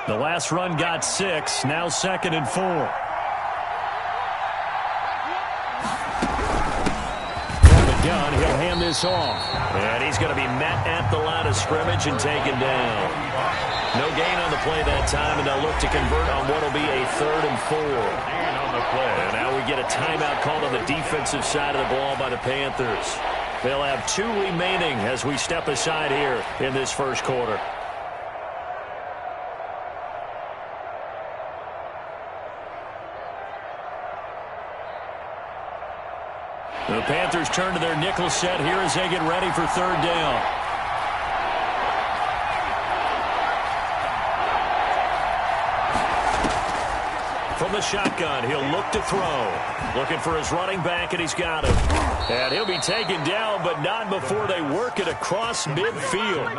The last run got 6, now 2nd and 4. From the gun, he'll hand this off. And he's going to be met at the line of scrimmage and taken down. No gain on the play that time, and they'll look to convert on what will be a 3rd and 4. Gain on the play. And now we get a timeout called on the defensive side of the ball by the Panthers. They'll have 2 remaining as we step aside here in this first quarter. The Panthers turn to their nickel set here as they get ready for 3rd down. From the shotgun, he'll look to throw. Looking for his running back, and he's got him. And he'll be taken down, but not before they work it across midfield.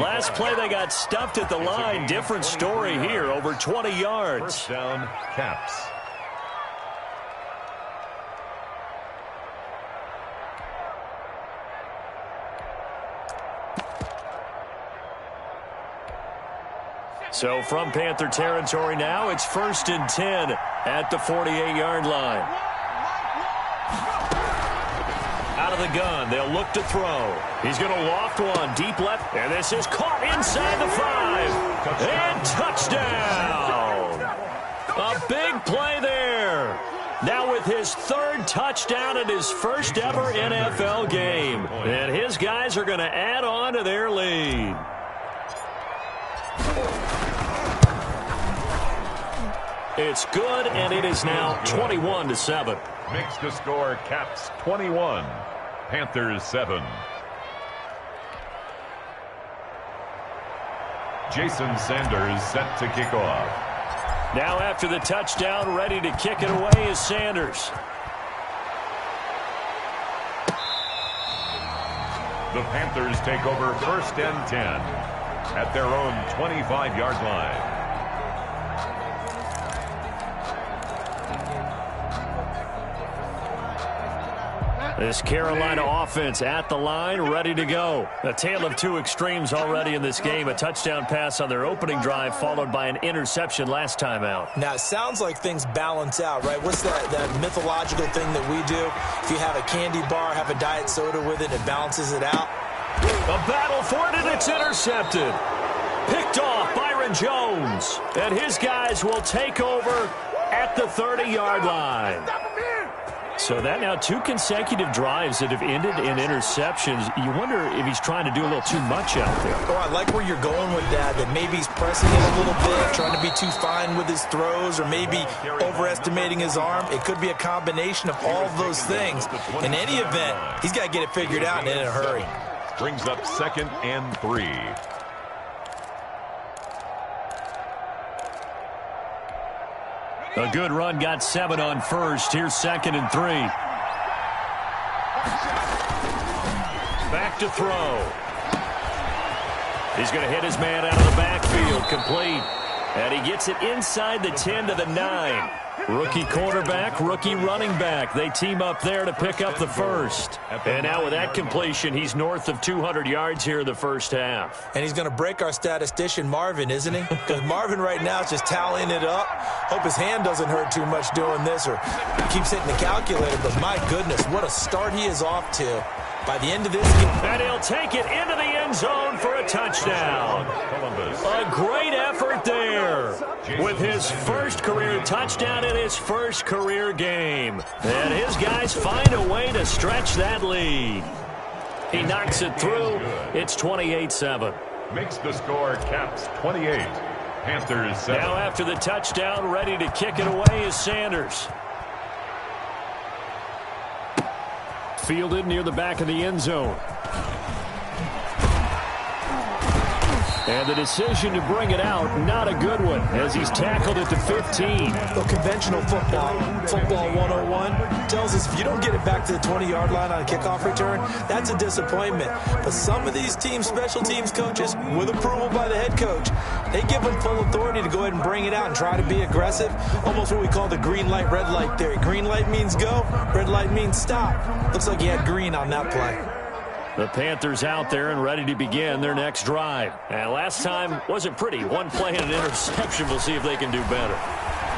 Last play, they got stuffed at the line. Different story here, over 20 yards. First down, Caps. So from Panther territory now, it's 1st and 10 at the 48-yard line. Out of the gun, they'll look to throw. He's going to loft one deep left, and this is caught inside the 5. And touchdown! A big play there. Now with his 3rd touchdown in his first ever NFL game. And his guys are going to add on to their lead. It's good, and it is now 21-7. Makes the score Caps 21, Panthers 7. Jason Sanders set to kick off. Now after the touchdown, ready to kick it away is Sanders. The Panthers take over 1st and 10 at their own 25-yard line. This Carolina offense at the line, ready to go. A tale of 2 extremes already in this game. A touchdown pass on their opening drive, followed by an interception last time out. Now, it sounds like things balance out, right? What's that mythological thing that we do? If you have a candy bar, have a diet soda with it, it balances it out. A battle for it, and it's intercepted. Picked off Byron Jones. And his guys will take over at the 30-yard line. So that now 2 consecutive drives that have ended in interceptions. You wonder if he's trying to do a little too much out there. Oh, I like where you're going with that maybe he's pressing it a little bit, trying to be too fine with his throws, or maybe overestimating his arm. It could be a combination of all of those things. In any event, he's got to get it figured out and in a hurry. Brings up 2nd and 3. A good run got 7 on 1st. Here's 2nd and 3. Back to throw. He's going to hit his man out of the backfield. Complete. And he gets it inside the 10 to the 9. Rookie quarterback, rookie running back. They team up there to pick up the 1st. And now with that completion, he's north of 200 yards here in the first half. And he's going to break our statistician Marvin, isn't he? Because Marvin right now is just tallying it up. Hope his hand doesn't hurt too much doing this, or keeps hitting the calculator. But my goodness, what a start he is off to. By the end of this game. And he'll take it into the end zone for a touchdown. A great effort there with his first career touchdown in his first career game. And his guys find a way to stretch that lead. He knocks it through. It's 28-7. Makes the score Caps 28, Panthers 7. Now after the touchdown, ready to kick it away is Sanders. Fielded near the back of the end zone. And the decision to bring it out, not a good one, as he's tackled at the 15. Well, conventional football 101, tells us if you don't get it back to the 20-yard line on a kickoff return, that's a disappointment. But some of these teams, special teams coaches, with approval by the head coach, they give them full authority to go ahead and bring it out and try to be aggressive. Almost what we call the green light, red light theory. Green light means go, red light means stop. Looks like he had green on that play. The Panthers out there and ready to begin their next drive. And last time wasn't pretty. One play and an interception. We'll see if they can do better.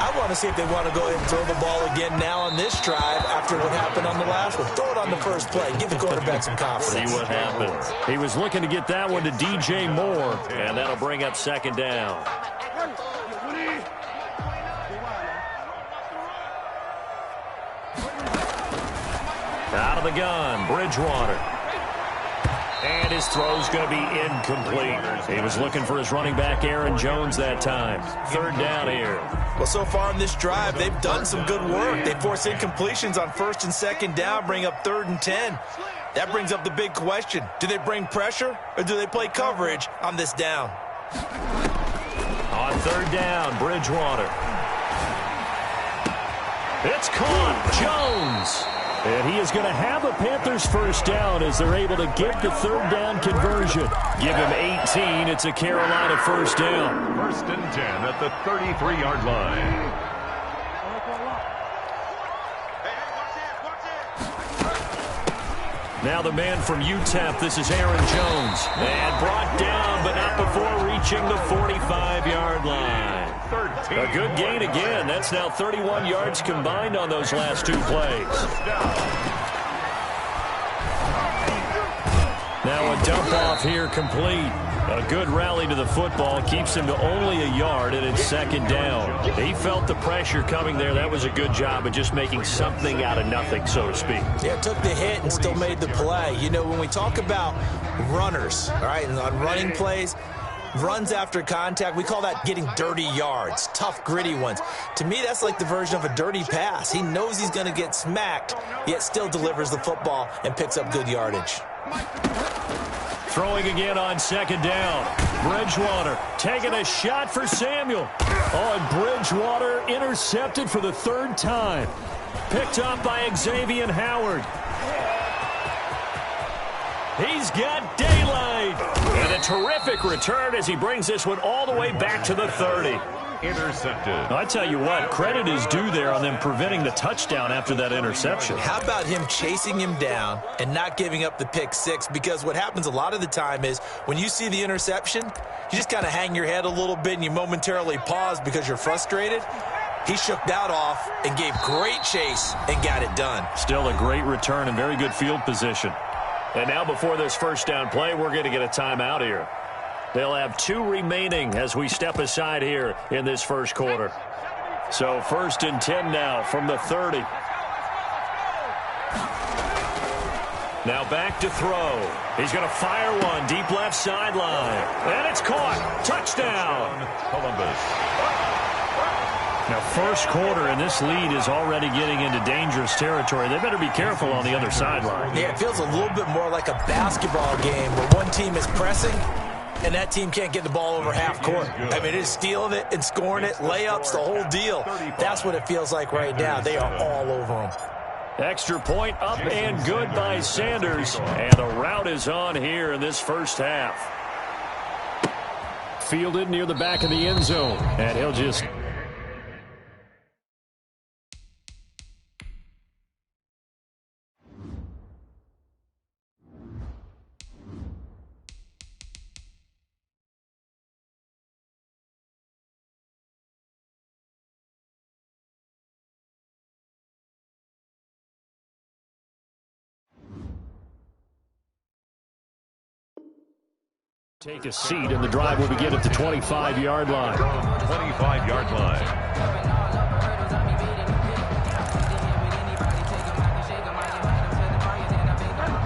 I want to see if they want to go ahead and throw the ball again now on this drive after what happened on the last one. Throw it on the first play. Give the quarterback some confidence. See what happens. He was looking to get that one to DJ Moore, and that'll bring up second down. Out of the gun, Bridgewater. And his throw's going to be incomplete. He was looking for his running back, Aaron Jones, that time. Third down here. Well, so far in this drive, they've done some good work. They force incompletions on first and second down, bring up 3rd and 10. That brings up the big question. Do they bring pressure or do they play coverage on this down? On 3rd down, Bridgewater. It's caught. Jones. And he is going to have a Panthers first down as they're able to get the 3rd down conversion. Give him 18. It's a Carolina first down. 1st and 10 at the 33-yard line. Now the man from UTEP, this is Aaron Jones. And brought down, but not before reaching the 45-yard line. A good gain again. That's now 31 yards combined on those last 2 plays. Now a dump off here complete. A good rally to the football keeps him to only a yard, and it's 2nd down. He felt the pressure coming there. That was a good job of just making something out of nothing, so to speak. Yeah, took the hit and still made the play. You know, when we talk about runners, all right, and on running plays, runs after contact, we call that getting dirty yards, tough, gritty ones. To me, that's like the version of a dirty pass. He knows he's going to get smacked, yet still delivers the football and picks up good yardage. Throwing again on 2nd down. Bridgewater taking a shot for Samuel. Oh, and Bridgewater intercepted for the 3rd time. Picked up by Xavier Howard. He's got daylight. And a terrific return as he brings this one all the way back to the 30. Intercepted. I tell you what, credit is due there on them preventing the touchdown after that interception. How about him chasing him down and not giving up the pick 6? Because what happens a lot of the time is when you see the interception, you just kind of hang your head a little bit and you momentarily pause because you're frustrated. He shook that off and gave great chase and got it done. Still a great return and very good field position. And now before this first down play, we're going to get a timeout here. They'll have 2 remaining as we step aside here in this first quarter. So 1st and 10 now from the 30. Now back to throw. He's going to fire one deep left sideline. And it's caught. Touchdown. Columbus. Now first quarter and this lead is already getting into dangerous territory. They better be careful on the other sideline. Yeah, it feels a little bit more like a basketball game where one team is pressing and that team can't get the ball over half court. I mean, it is stealing it and scoring it, layups, the whole deal. That's what it feels like right now. They are all over them. Extra point up and good by Sanders. And the route is on here in this first half. Fielded near the back of the end zone. And he'll just... take a seat, and the drive will begin at the 25-yard line. 25-yard line.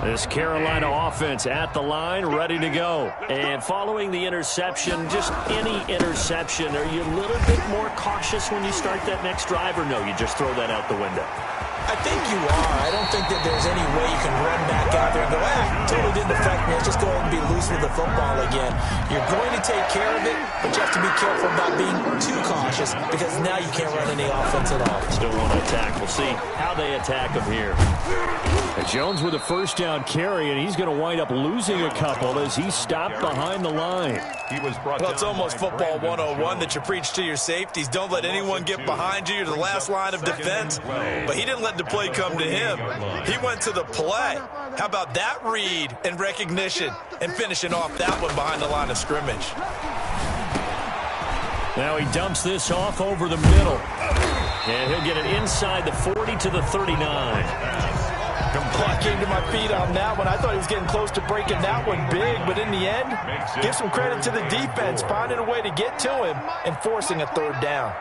This Carolina offense at the line, ready to go. And following the interception, just any interception, are you a little bit more cautious when you start that next drive, or no, you just throw that out the window? I think you are. I don't think that there's any way you can run back out there and go, totally didn't affect me. Let's just go ahead and be loose with the football again. You're going to take care of it, but you have to be careful about being too cautious because now you can't run any offense at all. Still want to attack. We'll see how they attack him here. And Jones with a first down carry, and he's going to wind up losing a couple as he stopped behind the line. Well, it's almost football 101 that you preach to your safeties. Don't let anyone get behind you. You're the last line of defense. But he didn't let let the play come to him. He went to the play. How about that read and recognition and finishing off that one behind the line of scrimmage? Now he dumps this off over the middle. And he'll get it inside the 40 to the 39. I came to my feet on that one. I thought he was getting close to breaking that one big, but in the end, give some credit to the defense, finding a way to get to him and forcing a third down.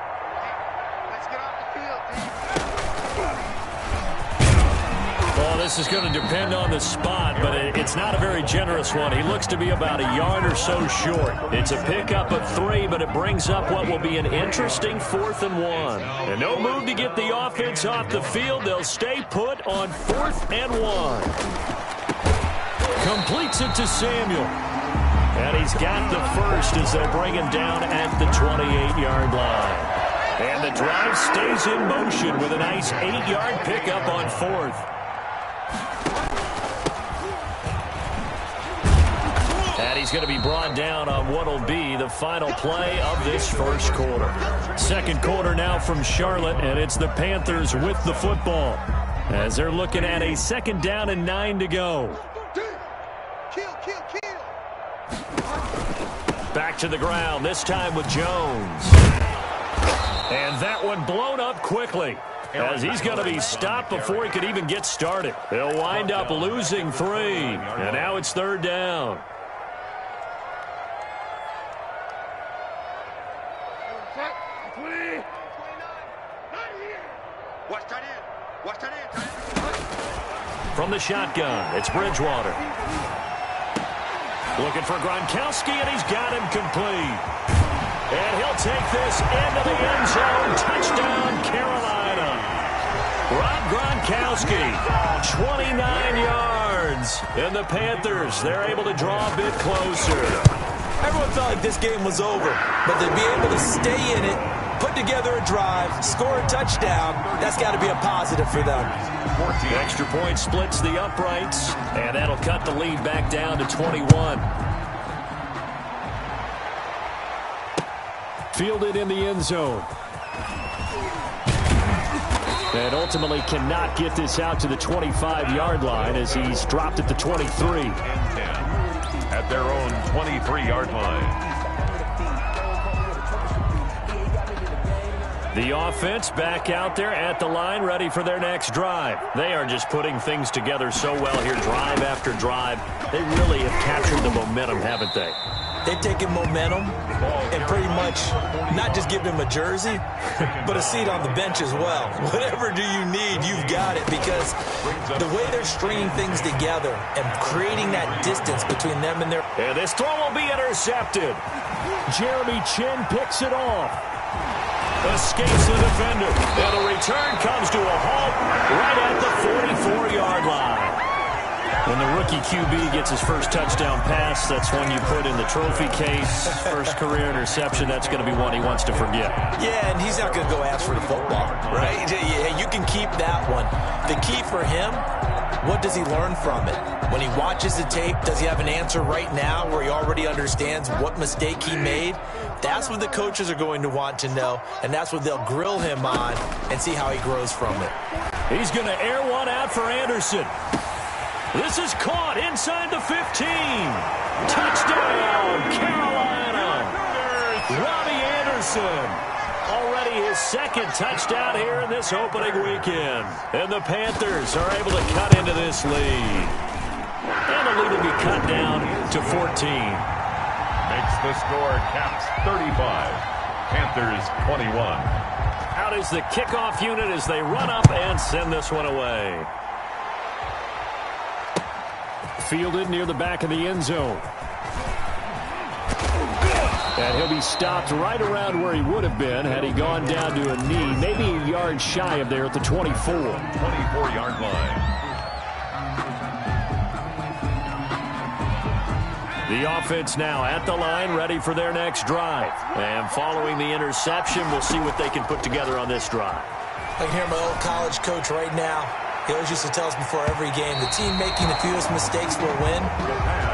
Well, this is going to depend on the spot, but it's not a very generous one. He looks to be about a yard or so short. It's a pickup of 3, but it brings up what will be an interesting 4th and 1. And no move to get the offense off the field. They'll stay put on 4th and 1. Completes it to Samuel. And he's got the first as they'll bring him down at the 28-yard line. And the drive stays in motion with a nice 8-yard pickup on 4th. And he's going to be brought down on what will be the final play of this first quarter. Second quarter now from Charlotte, and it's the Panthers with the football as they're looking at a 2nd down and 9 to go. Back to the ground, this time with Jones. And that one blown up quickly as he's going to be stopped before he could even get started. They'll wind up losing 3, and now it's 3rd down. From the shotgun, it's Bridgewater. Looking for Gronkowski, and he's got him complete. And he'll take this into the end zone. Touchdown, Carolina. Rob Gronkowski, 29 yards. And the Panthers, they're able to draw a bit closer. Everyone felt like this game was over, but to be able to stay in it, put together a drive, score a touchdown, that's got to be a positive for them. The extra point splits the uprights, and that'll cut the lead back down to 21. Fielded in the end zone. And ultimately cannot get this out to the 25-yard line as he's dropped at the 23. At their own 23-yard line. The offense back out there at the line, ready for their next drive. They are just putting things together so well here, drive after drive. They really have captured the momentum, haven't they? They've taken momentum and pretty much not just give him a jersey, but a seat on the bench as well. Whatever do you need, you've got it, because the way they're stringing things together and creating that distance between them and their... And this throw will be intercepted. Jeremy Chin picks it off. Escapes the defender. And the return comes to a halt right at the 44-yard line. When the rookie QB gets his first touchdown pass, that's one you put in the trophy case. First career interception, that's going to be one he wants to forget. Yeah, and he's not going to go ask for the football, right? You can keep that one. The key for him, what does he learn from it? When he watches the tape, does he have an answer right now where he already understands what mistake he made? That's what the coaches are going to want to know, and that's what they'll grill him on and see how he grows from it. He's going to air one out for Anderson. This is caught inside the 15. Touchdown, Carolina. Robbie Anderson. Already his second touchdown here in this opening weekend. And the Panthers are able to cut into this lead. And the lead will be cut down to 14. Makes the score Caps 35. Panthers 21. Out is the kickoff unit as they run up and send this one away. Fielded near the back of the end zone. And he'll be stopped right around where he would have been had he gone down to a knee, maybe a yard shy of there at the 24. 24-yard line. The offense now at the line, ready for their next drive. And following the interception, we'll see what they can put together on this drive. I can hear my old college coach right now. He always used to tell us before every game, the team making the fewest mistakes will win.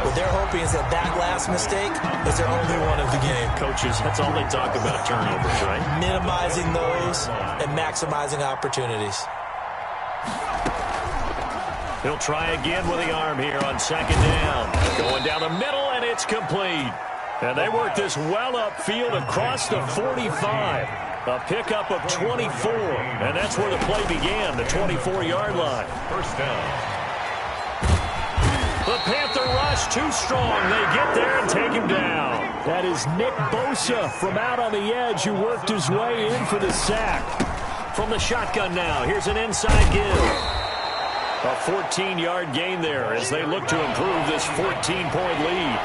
What they're hoping is that last mistake is their only one of the game. Coaches, that's all they talk about, turnovers, right? Minimizing those and maximizing opportunities. He'll try again with the arm here on second down. Going down the middle, and it's complete. And they work this well upfield across the 45. A pickup of 24. And that's where the play began, the 24-yard line. First down. The Panther rush too strong. They get there and take him down. That is Nick Bosa from out on the edge who worked his way in for the sack. From the shotgun now, here's an inside give. A 14-yard gain there as they look to improve this 14-point lead.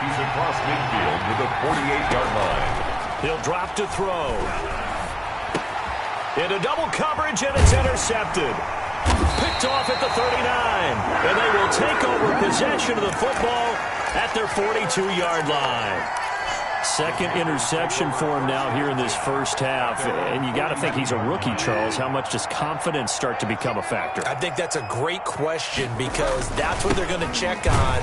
He's across midfield with a 48-yard line. He'll drop to throw. Into double coverage, and it's intercepted. Picked off at the 39. And they will take over possession of the football at their 42-yard line. Second interception for him now here in this first half. And you got to think he's a rookie, Charles. How much does confidence start to become a factor? I think that's a great question because that's what they're going to check on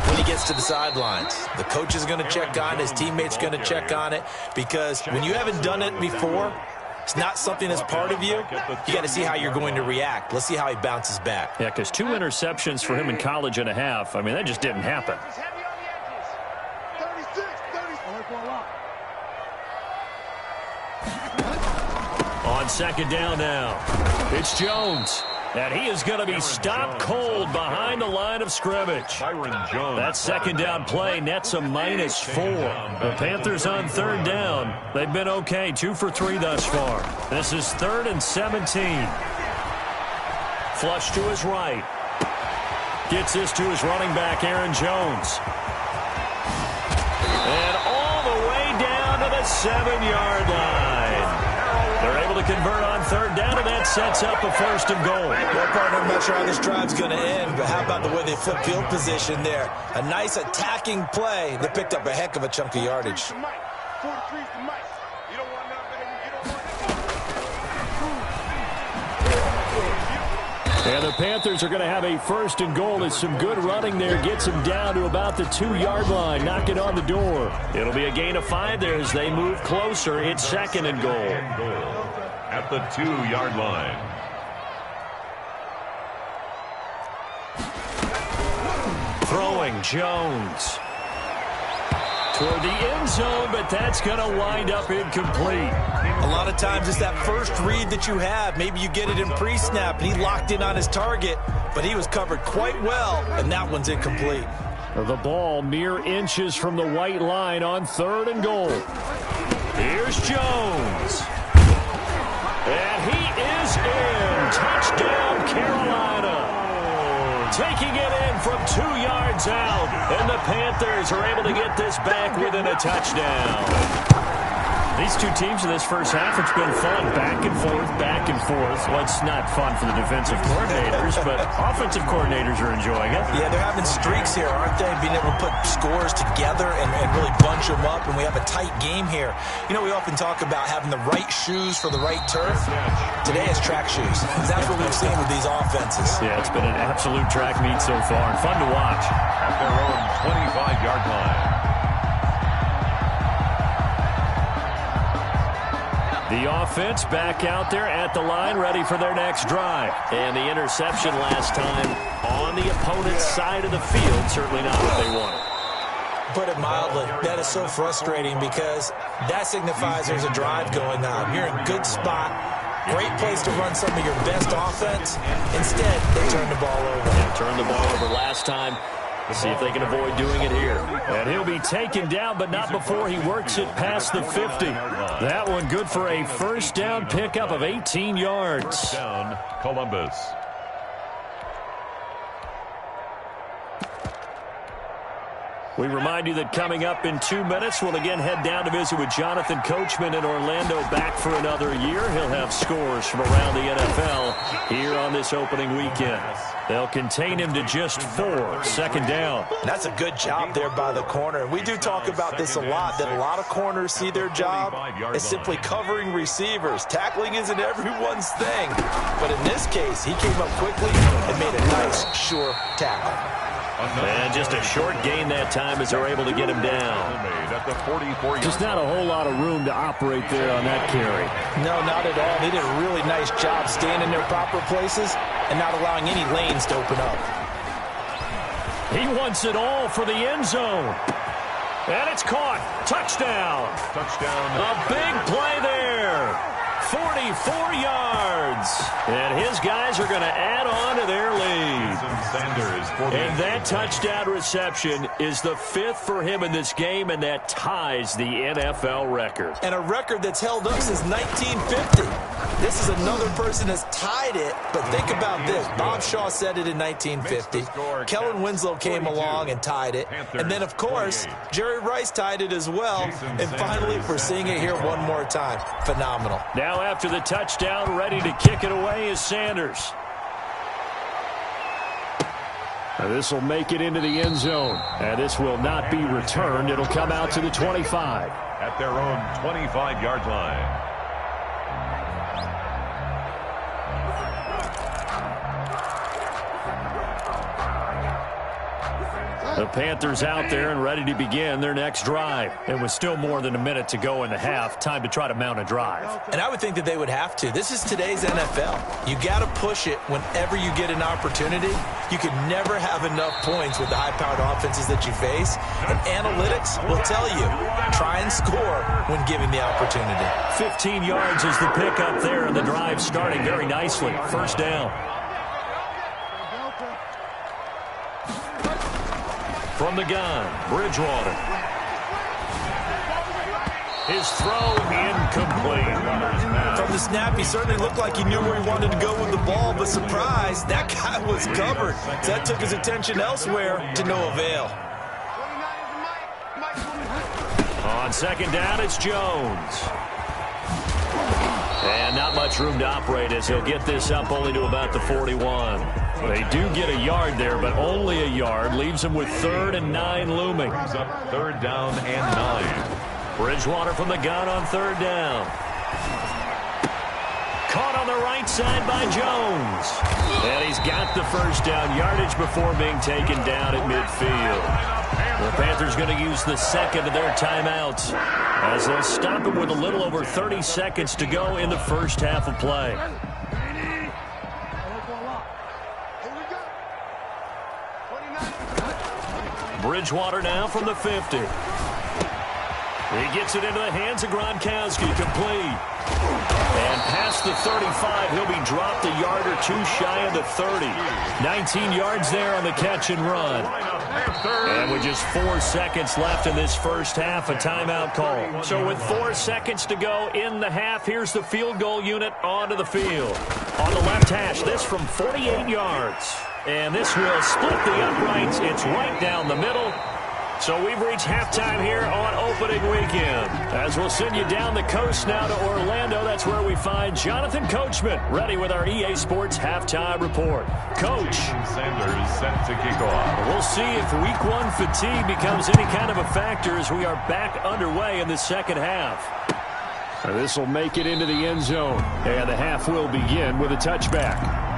when he gets to the sidelines. The coach is going to check on it. His teammates are going to check on it because when you haven't done it before, it's not something that's part of you. You got to see how you're going to react. Let's see how he bounces back. Yeah, because 2 interceptions for him in college and a half. I mean, that just didn't happen. On second down now, it's Jones. And he is going to be stopped cold behind the line of scrimmage. That second down play nets a -4. The Panthers on third down. They've been okay, 2 for 3 thus far. This is 3rd and 17. Flush to his right. Gets this to his running back, Aaron Jones. And all the way down to the 7-yard line. They're able to convert on third down, and that sets up a 1st and goal. Well, partner, I'm not sure how this drive's going to end, but how about the way they flip field position there? A nice attacking play. They picked up a heck of a chunk of yardage. And the Panthers are going to have a 1st and goal. It's some good running there. Gets them down to about the 2-yard line. Knocking on the door. It'll be a gain of 5 there as they move closer. It's 2nd and goal. At the 2-yard line. Throwing Jones. Toward the end zone, but that's going to wind up incomplete. A lot of times it's that first read that you have. Maybe you get it in pre-snap, and he locked in on his target, but he was covered quite well, and that one's incomplete. The ball mere inches from the white line on 3rd and goal. Here's Jones. And he is in. Touchdown, Carolina. Taking it in from 2 yards out. And the Panthers are able to get this back within a touchdown. These two teams in this first half, it's been fun. Back and forth, back and forth. Well, it's not fun for the defensive coordinators, but offensive coordinators are enjoying it. Yeah, they're having streaks here, aren't they? Being able to put scores together and really bunch them up, and we have a tight game here. You know, we often talk about having the right shoes for the right turf. Today it's track shoes. That's what we've seen with these offenses. Yeah, it's been an absolute track meet so far, and fun to watch. At their own 25-yard line. The offense back out there at the line, ready for their next drive. And the interception last time on the opponent's side of the field, certainly not what they wanted. Put it mildly, that is so frustrating because that signifies there's a drive going on. You're in a good spot, great place to run some of your best offense. Instead, they turned the ball over. Yeah, turned the ball over last time. Let's see if they can avoid doing it here. And he'll be taken down, but not before he works it past the 50. That one good for a 1st down pickup of 18 yards. 1st down, Columbus. We remind you that coming up in 2 minutes, we'll again head down to visit with Jonathan Coachman in Orlando, back for another year. He'll have scores from around the NFL here on this opening weekend. They'll contain him to just 4, 2nd down. That's a good job there by the corner. We do talk about this a lot, that a lot of corners see their job as simply covering receivers. Tackling isn't everyone's thing. But in this case, he came up quickly and made a nice, sure tackle. And just a short gain that time as they're able to get him down. Just not a whole lot of room to operate there on that carry. No, not at all. They did a really nice job staying in their proper places and not allowing any lanes to open up. He wants it all for the end zone. And it's caught. Touchdown. Touchdown. A big play there. 44 yards. And his guys are going to add on to their lead. And that touchdown reception is the 5th for him in this game, and that ties the NFL record. And a record that's held up since 1950. This is another person that's tied it, but think about this. Bob Shaw said it in 1950. Kellen Winslow came along and tied it. And then, of course, Jerry Rice tied it as well. And finally, we're seeing it here one more time. Phenomenal. Now after the touchdown, ready to kick it away is Sanders. This will make it into the end zone. And this will not be returned. It'll come out to the 25. At their own 25-yard line. The Panthers out there and ready to begin their next drive. It was still more than a minute to go in the half. Time to try to mount a drive. And I would think that they would have to. This is today's NFL. You got to push it whenever you get an opportunity. You can never have enough points with the high-powered offenses that you face. And analytics will tell you, try and score when given the opportunity. 15 yards is the pickup there, and the drive starting very nicely. First down. From the gun, Bridgewater. His throw incomplete. From the snap, he certainly looked like he knew where he wanted to go with the ball, but surprise, that guy was covered. So that took his attention elsewhere to no avail. On second down, it's Jones. And not much room to operate as he'll get this up only to about the 41. They do get a yard there, but only a yard. Leaves him with 3rd and 9 looming. Brings up 3rd down and 9. Bridgewater from the gun on 3rd down. Caught on the right side by Jones. And he's got the first down yardage before being taken down at midfield. The Panthers going to use the second of their timeouts as they'll stop him with a little over 30 seconds to go in the first half of play. Bridgewater now from the 50. He gets it into the hands of Gronkowski, complete. And past the 35, he'll be dropped a yard or two shy of the 30. 19 yards there on the catch and run. And with just 4 seconds left in this first half, a timeout call. So with 4 seconds to go in the half, here's the field goal unit onto the field. On the left hash, this from 48 yards. And this will split the uprights. It's right down the middle. So we've reached halftime here on opening weekend. As we'll send you down the coast now to Orlando, that's where we find Jonathan Coachman, ready with our EA Sports halftime report. Coach. Sanders set to kick off. We'll see if week 1 fatigue becomes any kind of a factor as we are back underway in the second half. This will make it into the end zone. And the half will begin with a touchback.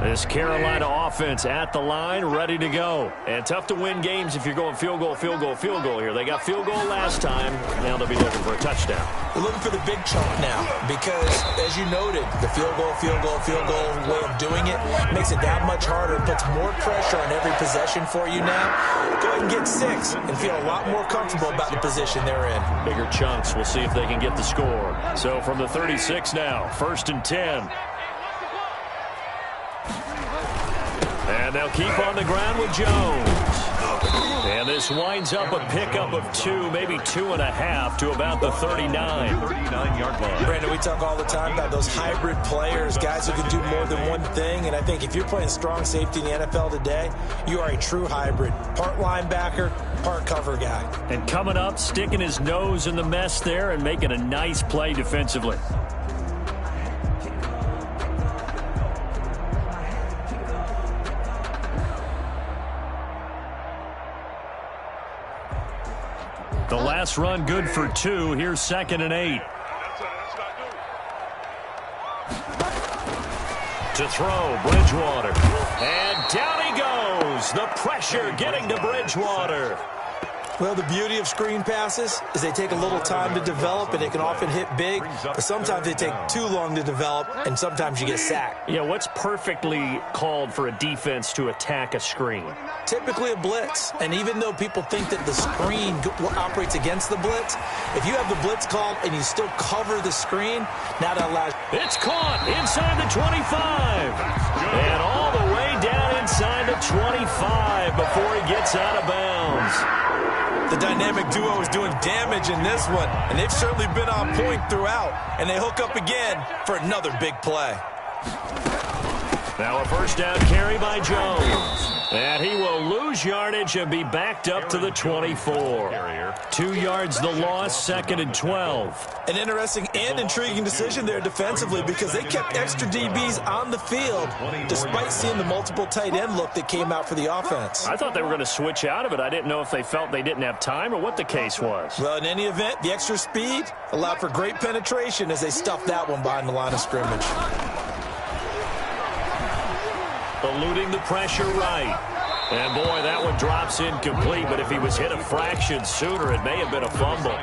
This Carolina offense at the line, ready to go. And tough to win games if you're going field goal, field goal, field goal here. They got field goal last time. Now they'll be looking for a touchdown. They're looking for the big chunk now because, as you noted, the field goal way of doing it makes it that much harder. It puts more pressure on every possession for you now. Go ahead and get 6 and feel a lot more comfortable about the position they're in. Bigger chunks. We'll see if they can get the score. So from the 36 now, 1st and 10. And they'll keep on the ground with Jones. And this winds up a pickup of 2, maybe 2.5 to about the 39. 39-yard line. Brandon, we talk all the time about those hybrid players, guys who can do more than one thing. And I think if you're playing strong safety in the NFL today, you are a true hybrid. Part linebacker, part cover guy. And coming up, sticking his nose in the mess there and making a nice play defensively. Last run good for 2. Here's 2nd and 8. To throw, Bridgewater. And down he goes. The pressure getting to Bridgewater. Well, the beauty of screen passes is they take a little time to develop, and they can often hit big, but sometimes they take too long to develop, and sometimes you get sacked. Yeah, what's perfectly called for a defense to attack a screen? Typically a blitz, and even though people think that the screen operates against the blitz, if you have the blitz called and you still cover the screen, now that allows... It's caught inside the 25, and all the way down inside the 25 before he gets out of bounds. The dynamic duo is doing damage in this one, and they've certainly been on point throughout, and they hook up again for another big play. Now a first down carry by Jones. And he will lose yardage and be backed up to the 24. 2 yards the loss, 2nd and 12. An interesting and intriguing decision there defensively because they kept extra DBs on the field despite seeing the multiple tight end look that came out for the offense. I thought they were going to switch out of it. I didn't know if they felt they didn't have time or what the case was. Well, in any event, the extra speed allowed for great penetration as they stuffed that one behind the line of scrimmage. Eluding the pressure right. And, boy, that one drops incomplete, but if he was hit a fraction sooner, it may have been a fumble.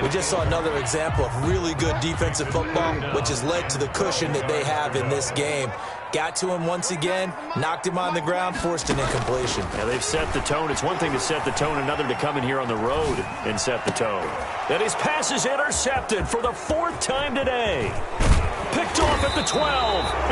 We just saw another example of really good defensive football, which has led to the cushion that they have in this game. Got to him once again, knocked him on the ground, forced an incompletion. Yeah, they've set the tone. It's one thing to set the tone, another to come in here on the road and set the tone. And his pass is intercepted for the 4th time today. Picked off at the 12,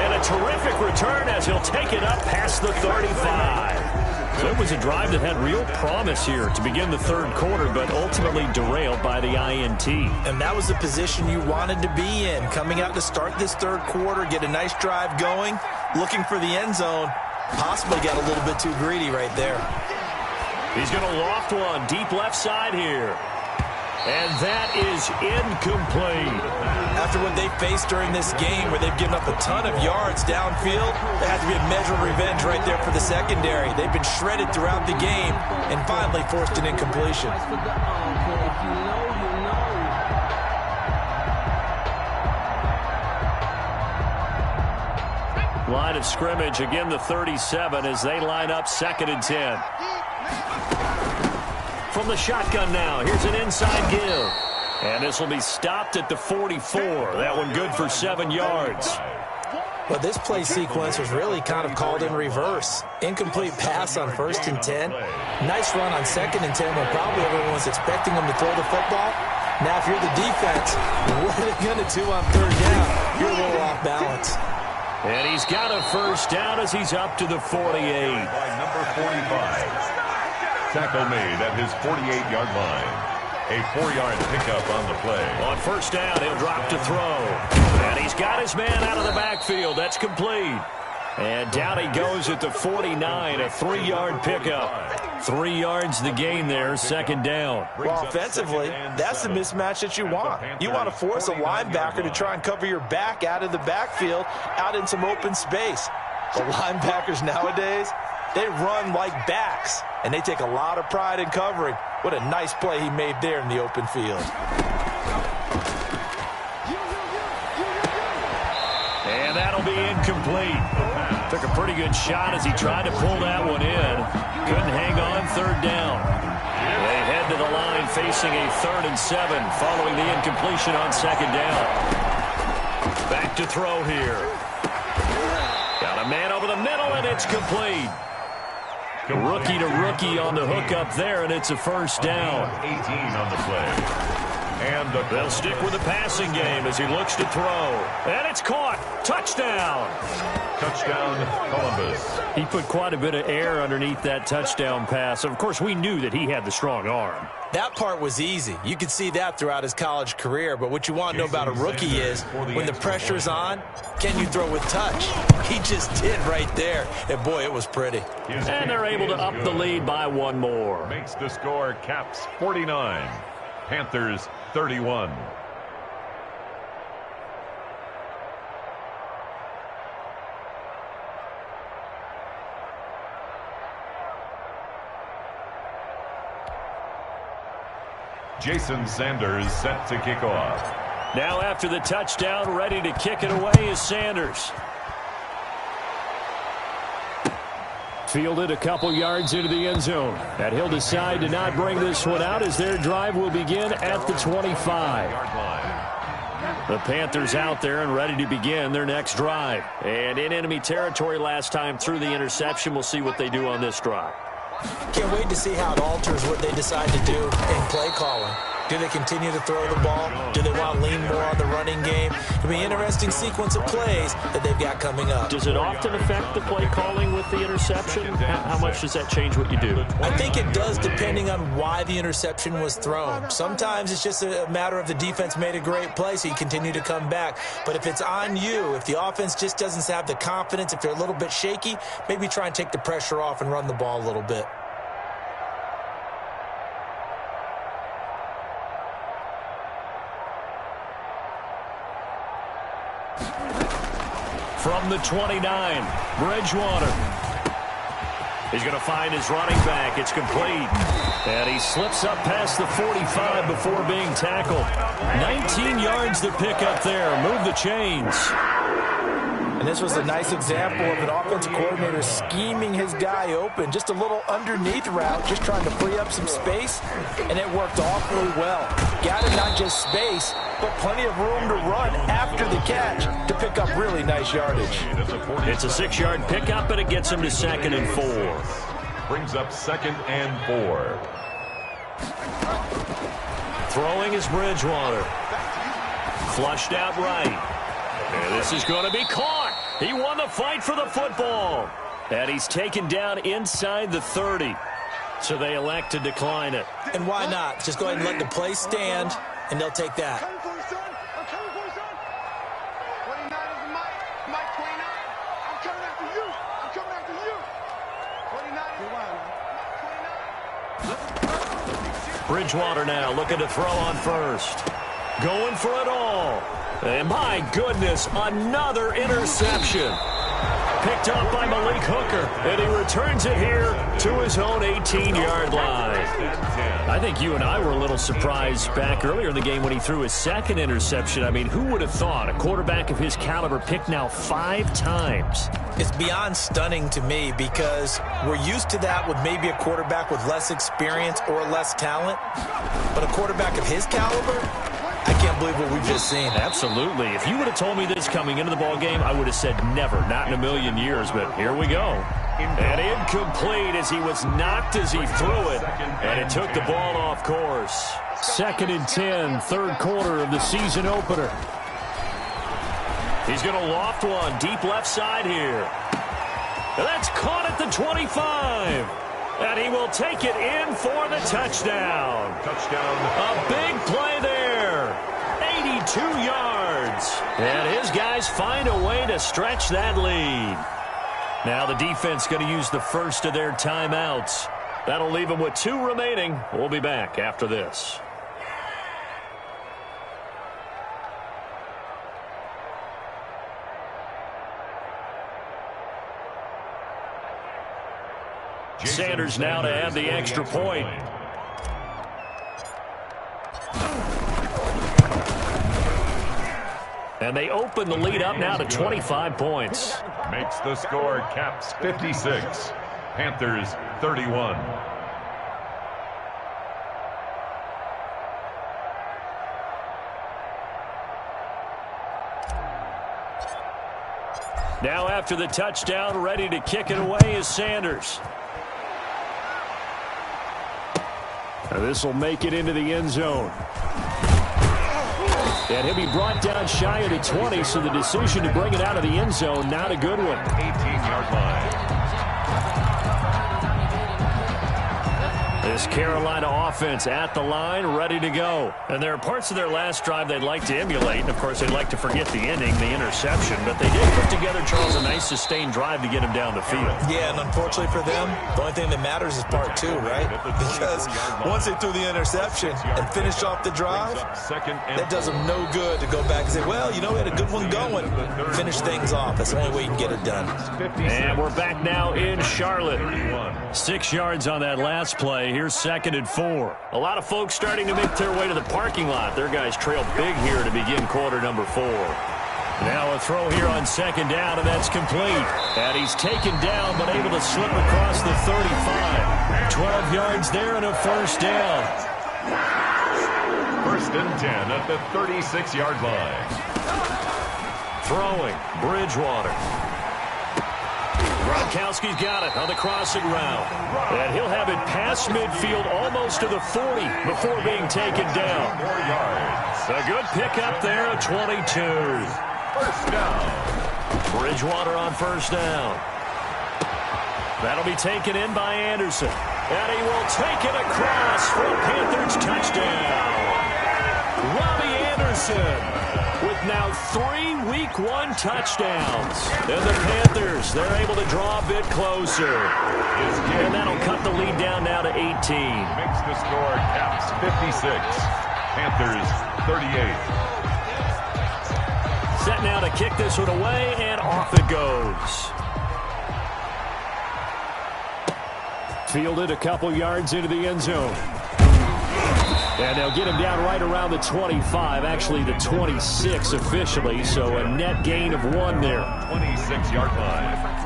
and a terrific return as he'll take it up past the 35. So it was a drive that had real promise here to begin the 3rd quarter, but ultimately derailed by the INT. And that was the position you wanted to be in, coming out to start this 3rd quarter, get a nice drive going, looking for the end zone, possibly got a little bit too greedy right there. He's going to loft one deep left side here. And that is incomplete. After what they faced during this game where they've given up a ton of yards downfield, there had to be a measure of revenge right there for the secondary. They've been shredded throughout the game and finally forced an incompletion. Line of scrimmage, again the 37 as they line up 2nd and 10. From the shotgun now, here's an inside give. And this will be stopped at the 44. That one good for 7 yards. But this play sequence was really kind of called in reverse. Incomplete pass on 1st and 10. Nice run on 2nd and 10 when probably everyone was expecting them to throw the football. Now, if you're the defense, what are they going to do on 3rd down? You're a little off balance. And he's got a first down as he's up to the 48. By number 45. Tackle made at his 48-yard line. A 4-yard pickup on the play. On 1st down, he'll drop to throw. And he's got his man out of the backfield. That's complete. And down he goes at the 49, a 3-yard pickup. 3 yards the gain there, 2nd down. Well, offensively, that's the mismatch that you want. You want to force a linebacker to try and cover your back out of the backfield, out in some open space. The linebackers nowadays, they run like backs, and they take a lot of pride in covering. What a nice play he made there in the open field. And that'll be incomplete. Took a pretty good shot as he tried to pull that one in. Couldn't hang on 3rd down. They head to the line facing a 3rd and 7 following the incompletion on 2nd down. Back to throw here. Got a man over the middle, and it's complete. Rookie to rookie on the hook up there, and it's a first down. 18 on the play. And they'll stick with the passing game as he looks to throw. And it's caught. Touchdown. Touchdown, Columbus. He put quite a bit of air underneath that touchdown pass. Of course, we knew that he had the strong arm. That part was easy. You could see that throughout his college career. But what you want to know about a rookie is when the pressure's on, can you throw with touch? He just did right there. And, boy, it was pretty. And they're able to up the lead by 1 more. Makes the score Caps 49. Panthers 31. Jason Sanders set to kick off. Now after the touchdown, ready to kick it away is Sanders. Fielded a couple yards into the end zone. And he'll decide to not bring this one out as their drive will begin at the 25. The Panthers out there and ready to begin their next drive. And in enemy territory last time through the interception. We'll see what they do on this drive. Can't wait to see how it alters what they decide to do in play calling. Do they continue to throw the ball? Do they want to lean more on the running game? It'll be an interesting sequence of plays that they've got coming up. Does it often affect the play calling with the interception? How much does that change what you do? I think it does depending on why the interception was thrown. Sometimes it's just a matter of the defense made a great play, so you continue to come back. But if it's on you, if the offense just doesn't have the confidence, if they're a little bit shaky, maybe try and take the pressure off and run the ball a little bit. From the 29, Bridgewater. He's going to find his running back. It's complete. And he slips up past the 45 before being tackled. 19 yards to pick up there. Move the chains. And this was a nice example of an offensive coordinator scheming his guy open. Just a little underneath route, just trying to free up some space, and it worked awfully well. Got him not just space, but plenty of room to run after the catch to pick up really nice yardage. It's a 6-yard pickup, and it gets him to 2nd and 4. Brings up 2nd and 4. Throwing is Bridgewater. Flushed out right. And this is going to be caught. He won the fight for the football. And he's taken down inside the 30. So they elect to decline it. And why not? Just go ahead and let the play stand, and they'll take that. Bridgewater now looking to throw on first. Going for it all. And my goodness, another interception. Picked up by Malik Hooker, and he returns it here to his own 18-yard line. I think you and I were a little surprised back earlier in the game when he threw his 2nd interception. I mean, who would have thought a quarterback of his caliber picked now 5 times? It's beyond stunning to me because we're used to that with maybe a quarterback with less experience or less talent. But a quarterback of his caliber, I can't believe what we've just seen. Absolutely. If you would have told me this coming into the ball game, I would have said never, not in a million years. But here we go. And incomplete as he was knocked as he threw it. And it took the ball off course. 2nd and 10, 3rd quarter of the season opener. He's going to loft one deep left side here. And that's caught at the 25. And he will take it in for the touchdown. A big play there. 82 yards. And his guys find a way to stretch that lead. Now the defense going to use the first of their timeouts. That'll leave them with 2 remaining. We'll be back after this. Sanders now to add the extra point. And they open the lead up now to 25 points. Makes the score Caps 56. Panthers 31. Now after the touchdown, ready to kick it away is Sanders. And this will make it into the end zone. And he'll be brought down shy of the 20, so the decision to bring it out of the end zone, not a good one. 18-yard line. This Carolina offense at the line, ready to go. And there are parts of their last drive they'd like to emulate. And, of course, they'd like to forget the ending, the interception. But they did put together, Charles, a nice nice sustained drive to get him down the field. Yeah, and unfortunately for them, the only thing that matters is part two, right? Because once they threw the interception and finished off the drive, that does them no good to go back and say, well, you know, we had a good one going. Finish things off. That's the only way you can get it done. And we're back now in Charlotte. 6 yards on that last play. Here's 2nd and 4. A lot of folks starting to make their way to the parking lot. Their guys trail big here to begin quarter number 4. Now a throw here on 2nd down, and that's complete. And he's taken down, but able to slip across the 35. 12 yards there and a first down. 1st and 10 at the 36-yard line. Throwing, Bridgewater. Gronkowski's got it on the crossing route. And he'll have it past midfield almost to the 40 before being taken down. 4 yards. A good pickup there at 22. 1st down. Bridgewater on 1st down. That'll be taken in by Anderson. And he will take it across for a Panthers touchdown. Robbie Anderson with now 3 Week 1 touchdowns. And the Panthers, they're able to draw a bit closer. And that'll cut the lead down now to 18. Makes the score. Caps 56. Panthers 38. Set now to kick this one away, and off it goes. Fielded a couple yards into the end zone. And they'll get him down right around the 25, actually the 26 officially, so a net gain of 1 there. 26-yard line.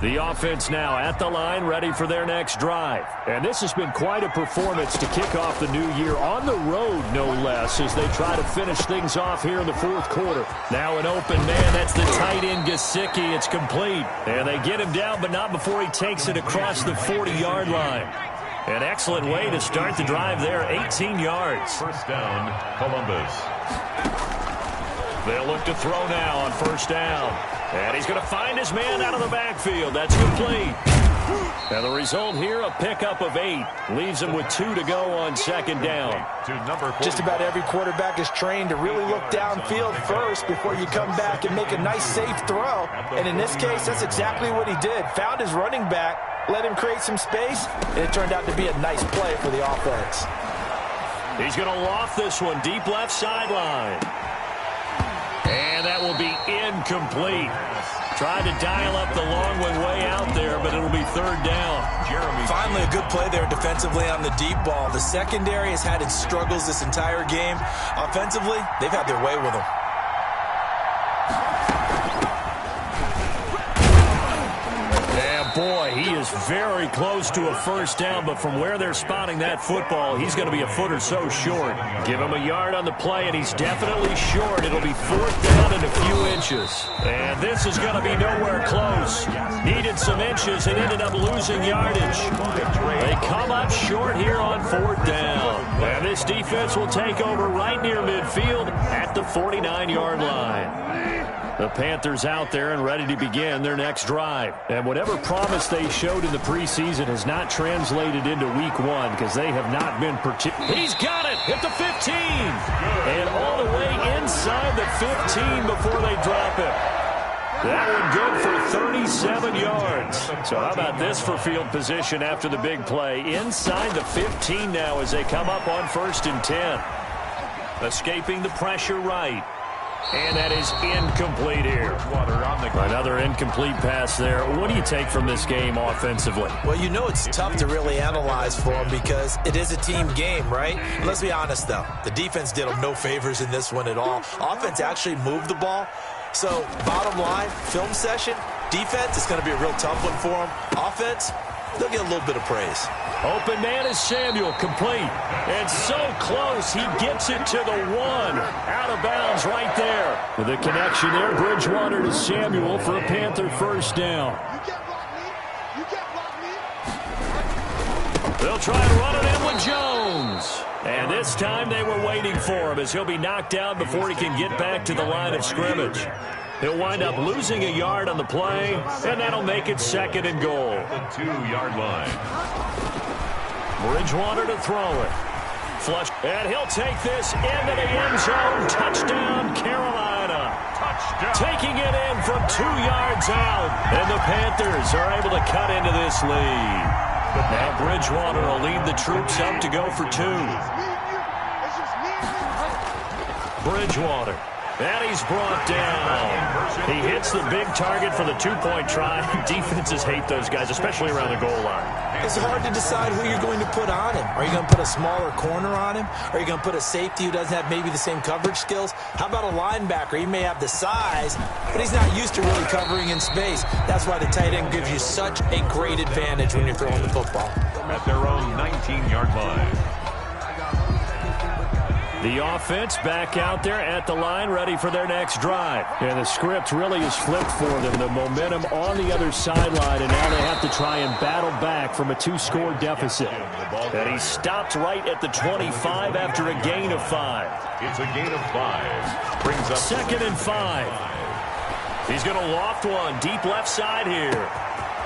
The offense now at the line, ready for their next drive. And this has been quite a performance to kick off the new year on the road, no less, as they try to finish things off here in the 4th quarter. Now an open man, that's the tight end Gesicki. It's complete. And they get him down, but not before he takes it across the 40-yard line. An excellent way to start the drive there, 18 yards. 1st down, Columbus. They'll look to throw now on 1st down. And he's going to find his man out of the backfield. That's complete. And the result here, a pickup of 8. Leaves him with 2 to go on 2nd down. To number 40. Just about every quarterback is trained to really look downfield first before you come back and make a nice, safe throw. And in this case, that's exactly what he did. Found his running back, let him create some space, and it turned out to be a nice play for the offense. He's going to loft this one deep left sideline. And that will be incomplete. Tried to dial up the long one way out there, but it'll be 3rd down. Finally, a good play there defensively on the deep ball. The secondary has had its struggles this entire game. Offensively, they've had their way with them. Boy, he is very close to a 1st down, but from where they're spotting that football, he's going to be a foot or so short. Give him a yard on the play, and he's definitely short. It'll be 4th down and a few inches. And this is going to be nowhere close. Needed some inches and ended up losing yardage. They come up short here on 4th down. And this defense will take over right near midfield at the 49-yard line. The Panthers out there and ready to begin their next drive. And whatever promise they showed in the preseason has not translated into Week 1 because they have not been He's got it at the 15. And all the way inside the 15 before they drop it. That one good for 37 yards. So how about this for field position after the big play? Inside the 15 now as they come up on 1st and 10. Escaping the pressure right. And that is incomplete here. Another incomplete pass there. What do you take from this game offensively? Well, you know it's tough to really analyze for them because it is a team game, right? Let's be honest, though. The defense did them no favors in this one at all. Offense actually moved the ball. So, bottom line, film session, defense, it's going to be a real tough one for them. Offense, they'll get a little bit of praise. Open man is Samuel, complete. And so close, he gets it to the 1. Out of bounds right there. With a connection there, Bridgewater to Samuel for a Panther 1st down. They'll try and run it in with Jones. And this time they were waiting for him as he'll be knocked down before he can get back to the line of scrimmage. He'll wind up losing a yard on the play, and that'll make it 2nd and goal. The 2-yard line. Bridgewater to throw it. Flush, and he'll take this into the end zone. Touchdown, Carolina. Touchdown. Taking it in from 2 yards out. And the Panthers are able to cut into this lead. Now Bridgewater will lead the troops up to go for 2. Bridgewater. And he's brought down. He hits the big target for the 2-point try. Defenses hate those guys, especially around the goal line. It's hard to decide who you're going to put on him. Are you going to put a smaller corner on him? Are you going to put a safety who doesn't have maybe the same coverage skills? How about a linebacker? He may have the size, but he's not used to really covering in space. That's why the tight end gives you such a great advantage when you're throwing the football. At their own 19-yard line. The offense back out there at the line, ready for their next drive. And the script really is flipped for them. The momentum on the other sideline, and now they have to try and battle back from a 2-score deficit. And he stopped right at the 25 after a gain of 5. It's a gain of 5. Brings up 2nd and 5. He's going to loft one deep left side here.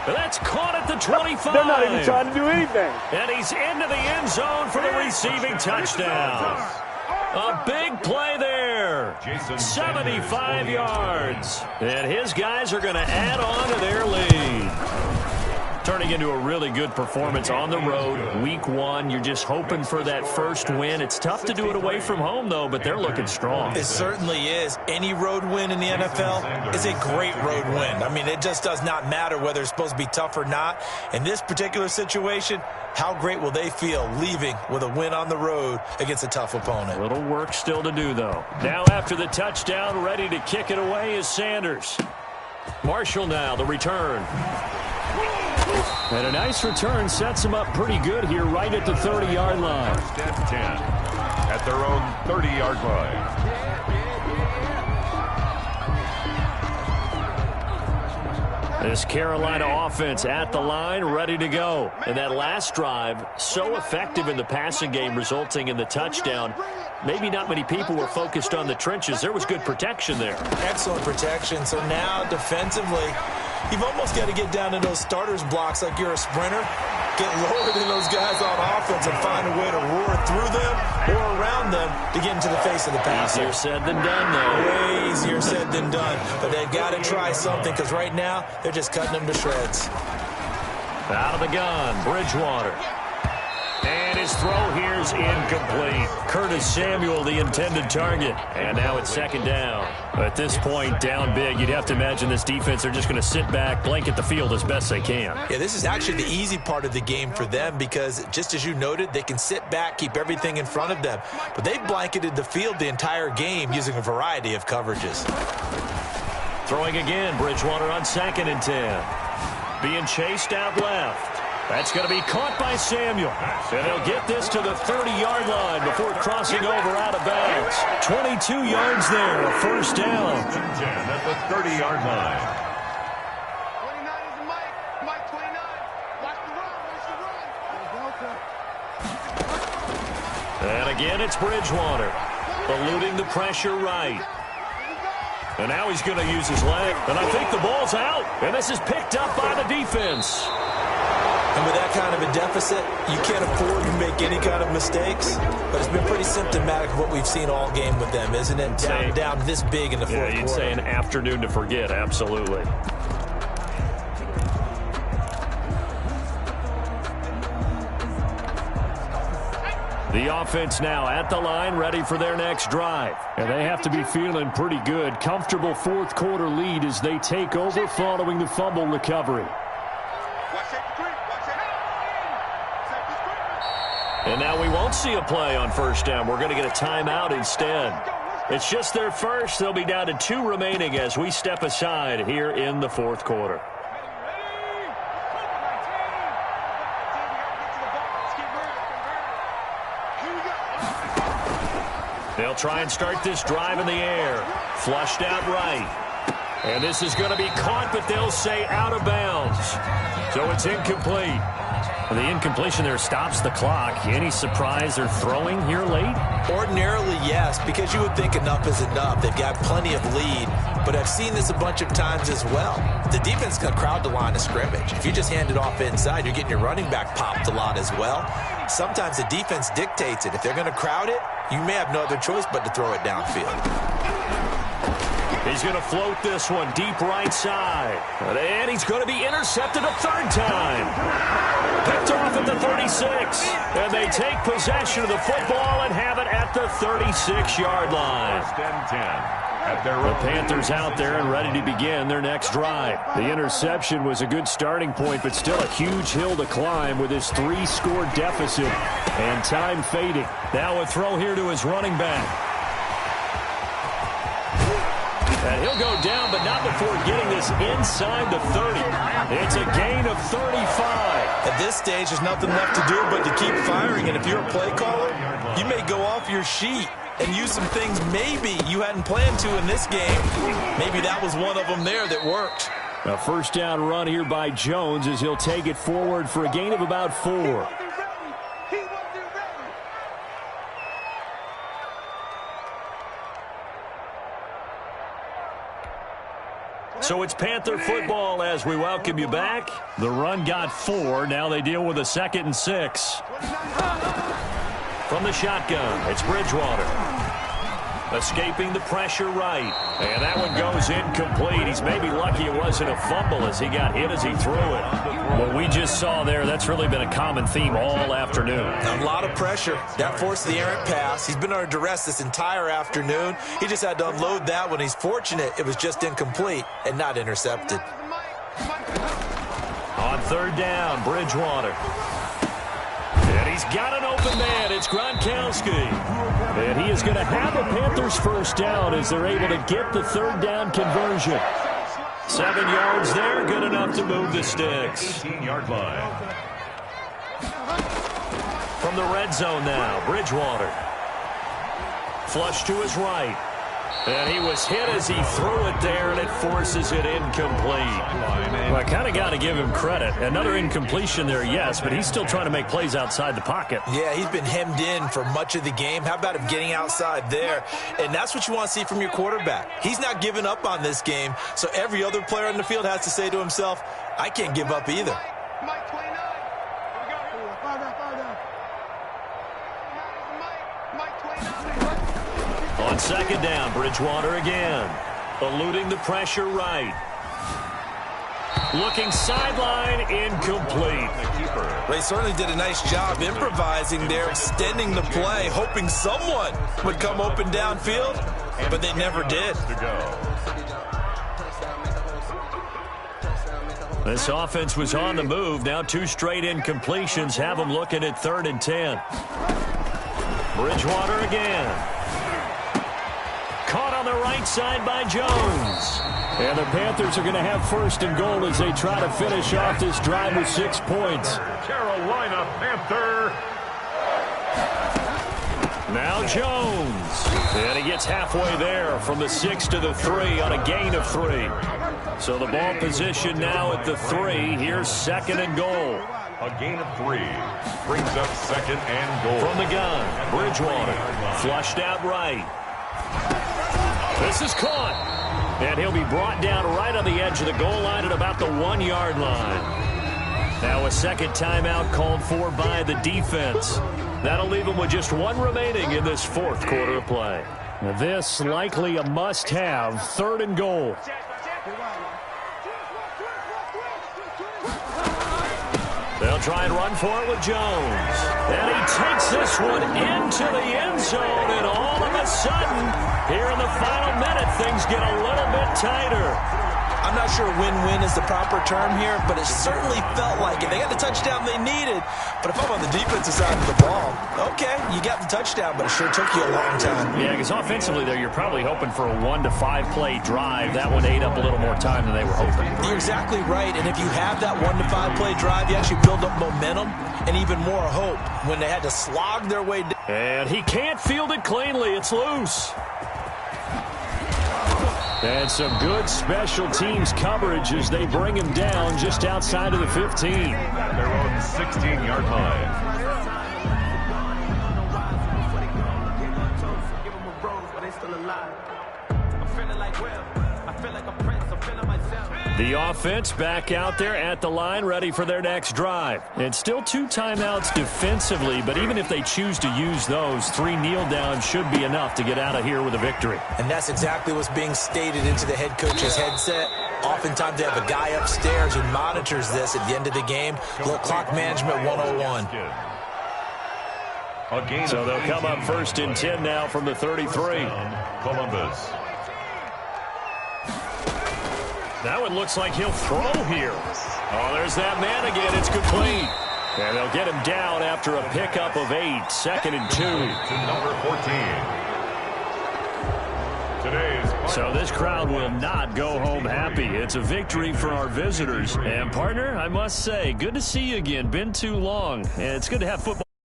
That's caught at the 25. They're not even trying to do anything. And he's into the end zone for the receiving touchdown. A big play there. 75 yards. And his guys are going to add on to their lead. Turning into a really good performance on the road. Week 1, you're just hoping for that first win. It's tough to do it away from home, though, but they're looking strong. It certainly is. Any road win in the NFL is a great road win. I mean, it just does not matter whether it's supposed to be tough or not. In this particular situation, how great will they feel leaving with a win on the road against a tough opponent? A little work still to do, though. Now after the touchdown, ready to kick it away is Sanders. Marshall now, the return. And a nice return sets him up pretty good here right at the 30-yard line. First and 10 at their own 30-yard line. This Carolina offense at the line, ready to go. And that last drive, so effective in the passing game, resulting in the touchdown. Maybe not many people were focused on the trenches. There was good protection there. Excellent protection. So now defensively, you've almost got to get down to those starters blocks like you're a sprinter. Get lower than those guys on offense and find a way to roar through them or around them to get into the face of the passer. Easier said than done, though. Way easier said than done. But they've got to try something because right now they're just cutting them to shreds. Out of the gun, Bridgewater. And his throw here's incomplete. Curtis Samuel, the intended target. And now it's 2nd down. At this point, down big, you'd have to imagine this defense, they're just going to sit back, blanket the field as best they can. Yeah, this is actually the easy part of the game for them because, just as you noted, they can sit back, keep everything in front of them. But they've blanketed the field the entire game using a variety of coverages. Throwing again, Bridgewater on 2nd and 10. Being chased out left. That's going to be caught by Samuel. And he'll get this to the 30-yard line before crossing over out of bounds. 22 yards there, a first down. 10 at the 30-yard line. 29 is the Mike. Mike 29. Watch the run. Watch the run. And again, it's Bridgewater. Eluding the pressure right. And now he's going to use his leg. And I think the ball's out. And this is picked up by the defense. And with that kind of a deficit, you can't afford to make any kind of mistakes. But it's been pretty symptomatic of what we've seen all game with them, isn't it? Down this big in the fourth quarter. Yeah, you'd say an afternoon to forget, absolutely. The offense now at the line, ready for their next drive. And they have to be feeling pretty good. Comfortable fourth quarter lead as they take over following the fumble recovery. And now we won't see a play on first down. We're going to get a timeout instead. It's just their first. They'll be down to 2 remaining as we step aside here in the fourth quarter. They'll try and start this drive in the air. Flushed out right. And this is going to be caught, but they'll say out of bounds. So it's incomplete. The incompletion there stops the clock. Any surprise they're throwing here late? Ordinarily, yes, because you would think enough is enough. They've got plenty of lead, but I've seen this a bunch of times as well. The defense can crowd the line of scrimmage. If you just hand it off inside, you're getting your running back popped a lot as well. Sometimes the defense dictates it. If they're going to crowd it, you may have no other choice but to throw it downfield. He's going to float this one deep right side. And he's going to be intercepted a third time. Picked off at the 36. And they take possession of the football and have it at the 36-yard line. First and 10. The Panthers out there and ready to begin their next drive. The interception was a good starting point, but still a huge hill to climb with his 3-score deficit and time fading. Now a throw here to his running back. And he'll go down, but not before getting this inside the 30. It's a gain of 35. At this stage, there's nothing left to do but to keep firing. And if you're a play caller, you may go off your sheet and use some things maybe you hadn't planned to in this game. Maybe that was one of them there that worked. A first down run here by Jones as he'll take it forward for a gain of about 4. So it's Panther football as we welcome you back. The run got 4. Now they deal with a 2nd and 6. From the shotgun, it's Bridgewater. Escaping the pressure right. And that one goes incomplete. He's maybe lucky it wasn't a fumble as he got hit as he threw it. What we just saw there, that's really been a common theme all afternoon. A lot of pressure. That forced the errant pass. He's been under duress this entire afternoon. He just had to unload that one. He's fortunate it was just incomplete and not intercepted. On third down, Bridgewater. And he's got an open man. It's Gronkowski. And he is going to have a Panthers first down as they're able to get the third down conversion. 7 yards there, good enough to move the sticks. 18-yard line. From the red zone now, Bridgewater. Flush to his right. And he was hit as he threw it there, and it forces it incomplete. Well, I kind of got to give him credit. Another incompletion there, yes, but he's still trying to make plays outside the pocket. Yeah, he's been hemmed in for much of the game. How about him getting outside there? And that's what you want to see from your quarterback. He's not giving up on this game, so every other player on the field has to say to himself, I can't give up either. On second down, Bridgewater again. Eluding the pressure right. Looking sideline, incomplete. They certainly did a nice job improvising there, extending the play, hoping someone would come open downfield, but they never did. This offense was on the move. Now 2 straight incompletions have them looking at 3rd and 10. Bridgewater again. Caught on the right side by Jones. And the Panthers are going to have 1st and goal as they try to finish off this drive with 6 points. Carolina Panther. Now Jones. And he gets halfway there from the 6 to the 3 on a gain of 3. So the ball position now at the 3. Here's 2nd and goal. A gain of 3 brings up 2nd and goal. From the gun, Bridgewater. Flushed out right. This is caught. And he'll be brought down right on the edge of the goal line at about the 1-yard line. Now a second timeout called for by the defense. That'll leave them with just 1 remaining in this 4th quarter of play. This likely a must-have, 3rd and goal. They'll try and run for it with Jones. And he takes this one into the end zone, and all of a sudden, here in the final minute, things get a little bit tighter. I'm not sure win-win is the proper term here, but it certainly felt like it. They got the touchdown they needed, but if I'm on the defensive side of the ball, okay, you got the touchdown, but it sure took you a long time. Yeah, because offensively there, you're probably hoping for a 1 to 5 play drive. That one ate up a little more time than they were hoping. You're exactly right, and if you have that 1 to 5 play drive, you actually build up momentum and even more hope when they had to slog their way down. And he can't field it cleanly. It's loose. And some good special teams coverage as they bring him down just outside of the 15. Their own 16-yard line. The offense back out there at the line, ready for their next drive. It's still 2 timeouts defensively, but even if they choose to use those, 3 kneel downs should be enough to get out of here with a victory. And that's exactly what's being stated into the head coach's headset. Oftentimes they have a guy upstairs who monitors this at the end of the game. Little clock management 101. So they'll come up 1st and 10 now from the 33. Columbus. That one looks like he'll throw here. Oh, there's that man again. It's complete. And they'll get him down after a pickup of 8. 2nd and 2. To number 14. So this crowd will not go home happy. It's a victory for our visitors. And, partner, I must say, good to see you again. Been too long. And it's good to have football.